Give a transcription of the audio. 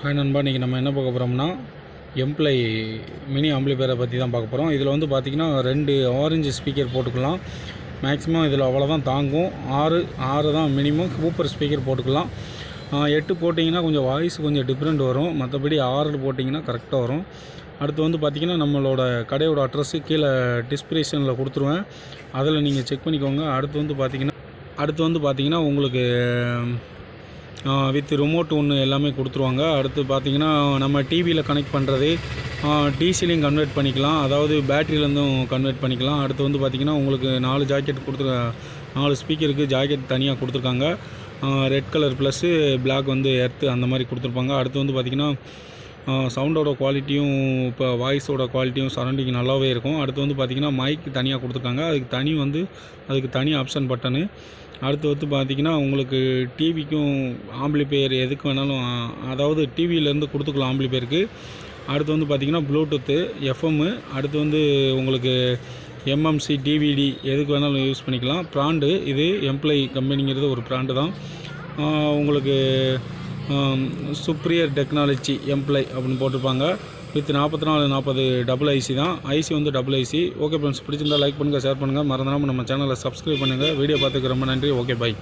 Hi நண்பா, இன்றைக்கி நம்ம என்ன பார்க்க போகிறோம்னா எம்ப்ளை மினி ஆம்பிளிஃபையரை பற்றி தான் பார்க்க போகிறோம். இதில் வந்து பார்த்திங்கன்னா 2 ஆரஞ்சு ஸ்பீக்கர் போட்டுக்கலாம். மேக்ஸிமம் இதில் அவ்வளோதான் தாங்கும். 6 தான் மினிமம். சூப்பர் ஸ்பீக்கர் போட்டுக்கலாம். 8 போட்டிங்கன்னா கொஞ்சம் வாய்ஸ் கொஞ்சம் டிஃப்ரெண்ட் வரும். மற்றபடி 6 போட்டிங்கன்னா கரெக்டாக வரும். அடுத்து வந்து பார்த்திங்கன்னா நம்மளோட கடையோட அட்ரஸ்ஸு கீழே டிஸ்கிரிப்ஷனில் கொடுத்துருவேன். அதில் நீங்கள் செக் பண்ணிக்கோங்க. அடுத்து வந்து பார்த்திங்கன்னா உங்களுக்கு வித் ரிமோட் ஒன்று எல்லாமே கொடுத்துருவாங்க. அடுத்து பார்த்திங்கன்னா நம்ம டிவியில் கனெக்ட் பண்ணுறது, டிசிலையும் கன்வெர்ட் பண்ணிக்கலாம், அதாவது பேட்டரியிலேருந்தும் கன்வெர்ட் பண்ணிக்கலாம். அடுத்து வந்து பார்த்திங்கன்னா உங்களுக்கு 4 ஜாக்கெட் 4 ஸ்பீக்கருக்கு ஜாக்கெட் தனியாக கொடுத்துருக்காங்க. ரெட் கலர் ப்ளஸ்ஸு பிளாக் வந்து எர்த்து அந்த மாதிரி கொடுத்துருப்பாங்க. அடுத்து வந்து பார்த்திங்கன்னா சவுண்டோட குவாலிட்டியும் இப்போ வாய்ஸோட குவாலிட்டியும் சரௌண்டிங் நல்லாவே இருக்கும். அடுத்து வந்து பார்த்திங்கன்னா மைக் தனியாக கொடுத்துருக்காங்க. அதுக்கு தனி ஆப்ஷன் பட்டனு. அடுத்து வந்து பார்த்திங்கன்னா உங்களுக்கு டிவிக்கும் ஆம்பிளிஃபையர் எதுக்கு வேணாலும், அதாவது டிவியிலேருந்து கொடுத்துக்கலாம் ஆம்பிளிஃபையருக்கு. அடுத்து வந்து பார்த்திங்கன்னா ப்ளூடூத்து, எஃப்எம்மு, அடுத்து வந்து உங்களுக்கு MMC DVD எதுக்கு வேணாலும் யூஸ் பண்ணிக்கலாம். பிராண்டு இது எம்ப்ளை கம்பெனிங்கிறது ஒரு பிராண்டு தான். உங்களுக்கு சுப்ரியர் டெக்னாலஜி எம்ப்ளை அப்படின்னு போட்டிருப்பாங்க. வித் 4440 டபுள் ஐசி தான். ஐசி வந்து டபுள் ஐசி. ஓகே ஃப்ரெண்ட்ஸ், பிடிச்சிருந்தால் லைக் பண்ணுங்கள், ஷேர் பண்ணுங்கள், மறந்துடாமல் நம்ம சேனலை சப்ஸ்கிரைப் பண்ணுங்கள். வீடியோ பார்த்துக்கு ரொம்ப நன்றி. Okay, by.